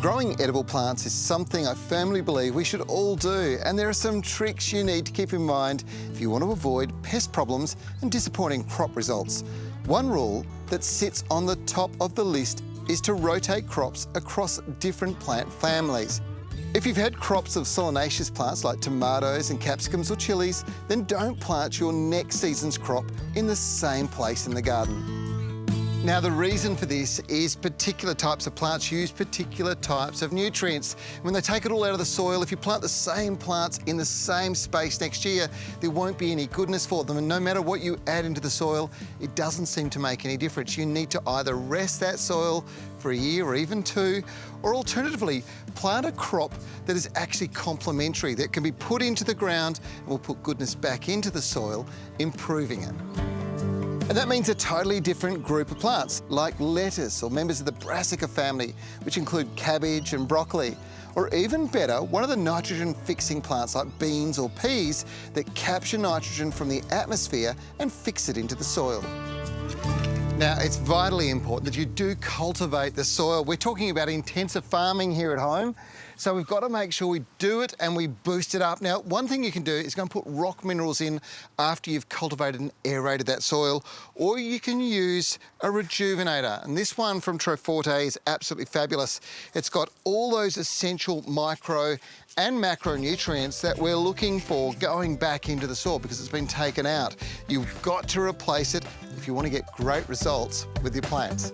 Growing edible plants is something I firmly believe we should all do, and there are some tricks you need to keep in mind if you want to avoid pest problems and disappointing crop results. One rule that sits on the top of the list is to rotate crops across different plant families. If you've had crops of solanaceous plants like tomatoes and capsicums or chilies, then don't plant your next season's crop in the same place in the garden. Now, the reason for this is particular types of plants use particular types of nutrients. When they take it all out of the soil, if you plant the same plants in the same space next year, there won't be any goodness for them. And no matter what you add into the soil, it doesn't seem to make any difference. You need to either rest that soil for a year or even two, or alternatively, plant a crop that is actually complementary, that can be put into the ground and will put goodness back into the soil, improving it. And that means a totally different group of plants, like lettuce or members of the brassica family, which include cabbage and broccoli. Or even better, one of the nitrogen-fixing plants like beans or peas that capture nitrogen from the atmosphere and fix it into the soil. Now, it's vitally important that you do cultivate the soil. We're talking about intensive farming here at home, so we've got to make sure we do it and we boost it up. Now, one thing you can do is go and put rock minerals in after you've cultivated and aerated that soil, or you can use a rejuvenator. And this one from Trevor is absolutely fabulous. It's got all those essential micro and macronutrients that we're looking for going back into the soil because it's been taken out. You've got to replace it if you want to get great results with your plants.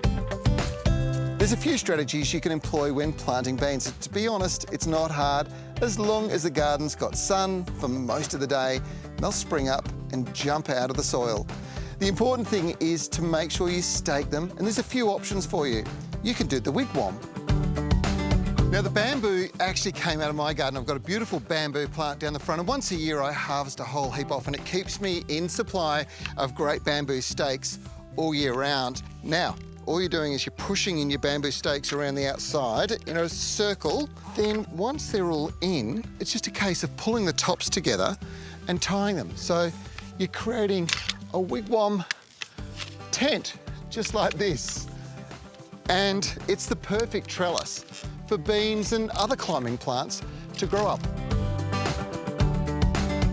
There's a few strategies you can employ when planting beans. To be honest, it's not hard. As long as the garden's got sun for most of the day, they'll spring up and jump out of the soil. The important thing is to make sure you stake them, and there's a few options for you. You can do the Wigwam. Now, the bamboo actually came out of my garden. I've got a beautiful bamboo plant down the front, and once a year I harvest a whole heap off, and it keeps me in supply of great bamboo stakes all year round. Now, all you're doing is you're pushing in your bamboo stakes around the outside in a circle. Then once they're all in, it's just a case of pulling the tops together and tying them. So you're creating a wigwam tent, just like this. And it's the perfect trellis for beans and other climbing plants to grow up.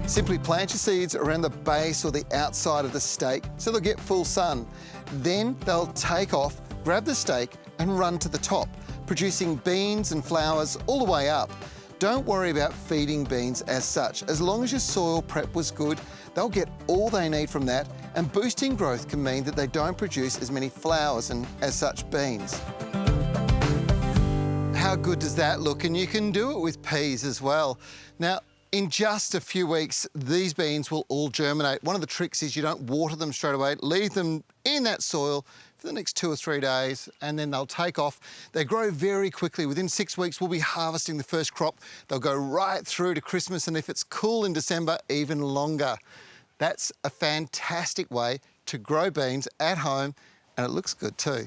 Simply plant your seeds around the base or the outside of the stake so they'll get full sun. Then they'll take off, grab the stake and run to the top, producing beans and flowers all the way up. Don't worry about feeding beans as such. As long as your soil prep was good, they'll get all they need from that, and boosting growth can mean that they don't produce as many flowers and, as such, beans. How good does that look? And you can do it with peas as well. Now, in just a few weeks, these beans will all germinate. One of the tricks is you don't water them straight away. Leave them in that soil for the next 2 or 3 days, and then they'll take off. They grow very quickly. Within 6 weeks, we'll be harvesting the first crop. They'll go right through to Christmas, and if it's cool in December, even longer. That's a fantastic way to grow beans at home, and it looks good too.